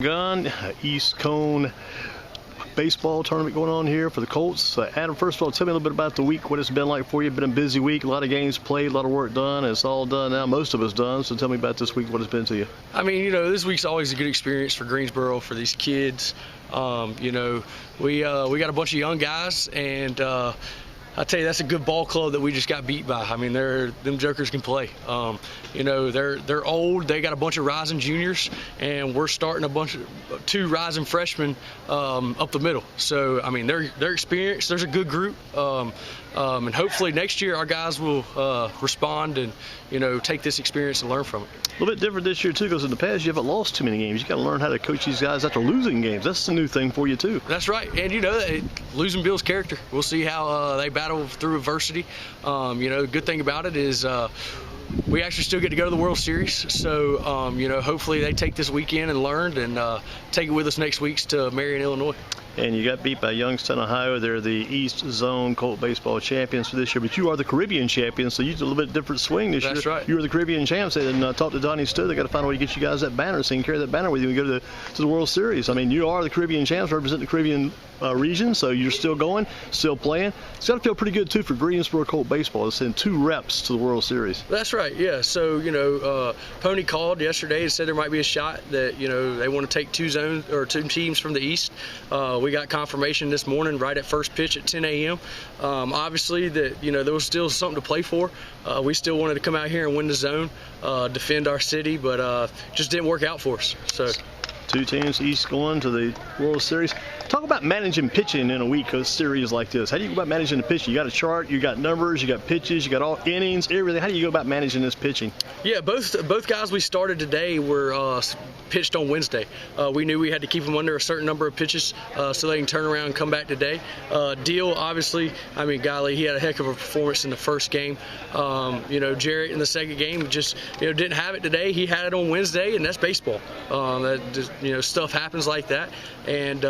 Gunn, East Cone baseball tournament going on here for the Colts. Adam, first of all, tell me a little bit about the week, what it's been like for you. Been a busy week, a lot of games played, a lot of work done. It's all done now, most of it's done. So tell me about this week, what it's been to you. I mean, this week's always a good experience for Greensboro, for these kids. We got a bunch of young guys, and I tell you, that's a good ball club that we just got beat by. I mean, them jokers can play. They're old. They got a bunch of rising juniors, and we're starting a bunch of two rising freshmen up the middle. So I mean, they're experienced. There's a good group, and hopefully next year our guys will respond and take this experience and learn from it. A little bit different this year too, because in the past you haven't lost too many games. You got to learn how to coach these guys after losing games. That's a new thing for you too. That's right, and losing builds character. We'll see how they battle through adversity. The good thing about it is we actually still get to go to the World Series. So hopefully they take this weekend and learn and take it with us next week to Marion, Illinois. And you got beat by Youngstown, Ohio. They're the East Zone COLT Baseball champions for this year, but you are the Caribbean champions, so you did a little bit different swing this year. That's right. You were the Caribbean champs, and talked to Donnie Stowe. They got to find a way to get you guys that banner, so you can carry that banner with you and go to the World Series. I mean, you are the Caribbean champs, represent the Caribbean region, so you're still going, still playing. It's got to feel pretty good too for Greensboro COLT Baseball to send 2 reps to the World Series. That's right, yeah. So Pony called yesterday and said there might be a shot that they want to take 2 teams from the East. We got confirmation this morning right at first pitch at 10 a.m. Obviously that there was still something to play for. We still wanted to come out here and win the zone, defend our city, but just didn't work out for us. So 2 teams East going to the World Series. Talk about managing pitching in a week of a series like this. How do you go about managing the pitching? You got a chart, you got numbers, you got pitches, you got all innings, everything. How do you go about managing this pitching? Yeah, both guys we started today were pitched on Wednesday. We knew we had to keep them under a certain number of pitches so they can turn around and come back today. Deal, obviously, I mean, golly, he had a heck of a performance in the first game. Jarrett in the second game just didn't have it today. He had it on Wednesday, and that's baseball. Stuff happens like that, and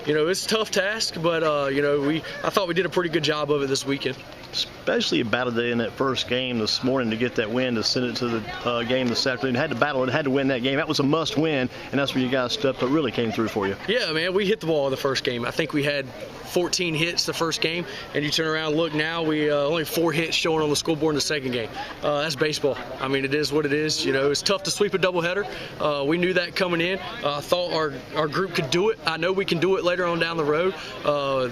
it's a tough task, but I thought we did a pretty good job of it this weekend. Especially a battle day in that first game this morning to get that win to send it to the game this afternoon. Had to battle and had to win that game. That was a must win, and that's where you guys stepped up, really came through for you. Yeah, man, we hit the ball in the first game. I think we had 14 hits the first game, and you turn around and look now, we only 4 hits showing on the scoreboard in the second game. That's baseball. I mean, it is what it is. It's tough to sweep a doubleheader. We knew that coming in. I thought our group could do it. I know we can do it later on down the road.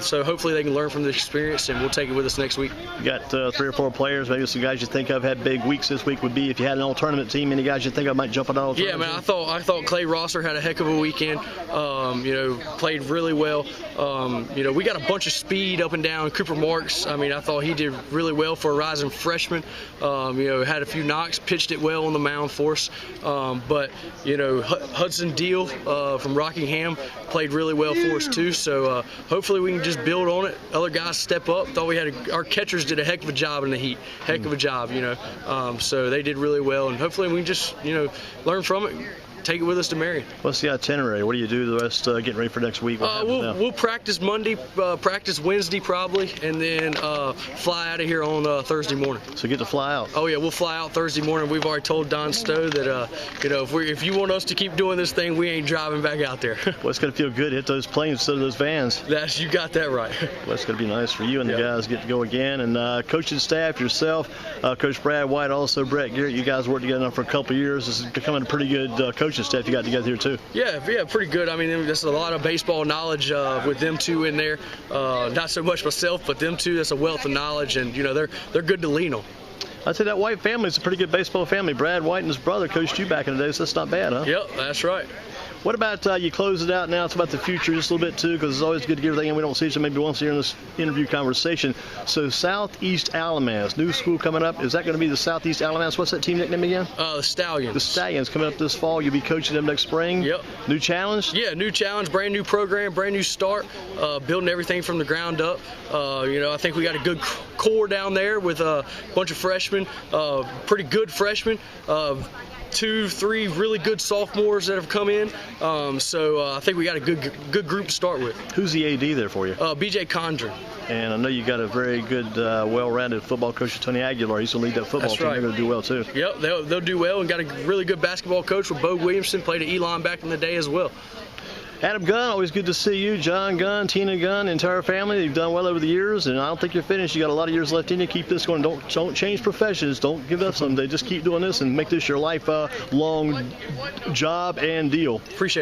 So hopefully they can learn from this experience, and we'll take it with us next week. You got 3 or 4 players, maybe some guys you think of had big weeks this week. Would be if you had an all-tournament team, any guys you think of might jump on all tournament? Yeah, man, I thought Clay Rosser had a heck of a weekend. Played really well. We got a bunch of speed up and down. Cooper Marks, I mean, I thought he did really well for a rising freshman. Had a few knocks, pitched it well on the mound for us. But Hudson Deal from Rockingham played really well for us too. So hopefully we can just build on it. Other guys step up. Thought we had our catchers did a heck of a job in the heat. Heck of a job, so they did really well, and hopefully we can just learn from it. Take it with us to Marion. What's the itinerary? What do you do the rest getting ready for next week? We'll practice Monday, practice Wednesday probably, and then fly out of here on Thursday morning. So get to fly out. Oh yeah, we'll fly out Thursday morning. We've already told Don Stowe that if you want us to keep doing this thing, we ain't driving back out there. Well, it's going to feel good to hit those planes instead of those vans. You got that right. Well, it's going to be nice for you and the guys get to go again. And coaching staff, yourself, Coach Brad White, also Brett Garrett, you guys worked together now for a couple of years. This is becoming a pretty good coaching staff you got together here too. Yeah, pretty good. I mean, there's a lot of baseball knowledge with them 2 in there. Not so much myself, but them 2. That's a wealth of knowledge, and they're good to lean on. I'd say that White family is a pretty good baseball family. Brad White and his brother coached you back in the day, so that's not bad, huh? Yep, that's right. What about you close it out now? It's about the future just a little bit too, because it's always good to get everything in. We don't see each other maybe once a year in this interview conversation. So Southeast Alamance, new school coming up. Is that going to be the Southeast Alamance? What's that team nickname again? The Stallions. The Stallions coming up this fall. You'll be coaching them next spring. Yep. New challenge? Yeah, new challenge, brand new program, brand new start, building everything from the ground up. I think we got a good core down there with a bunch of freshmen, pretty good freshmen. 2, 3 really good sophomores that have come in. So I think we got a good group to start with. Who's the AD there for you? BJ Condren. And I know you got a very good, well-rounded football coach, Tony Aguilar. He's going to lead that football team. They're going to do well, too. Yep, they'll do well, and got a really good basketball coach with Bo Williamson, played at Elon back in the day as well. Adam Gunn, always good to see you. John Gunn, Tina Gunn, entire family. You've done well over the years, and I don't think you're finished. You got a lot of years left in you. Keep this going. Don't change professions. Don't give up someday. Just keep doing this and make this your lifelong job and deal. Appreciate it.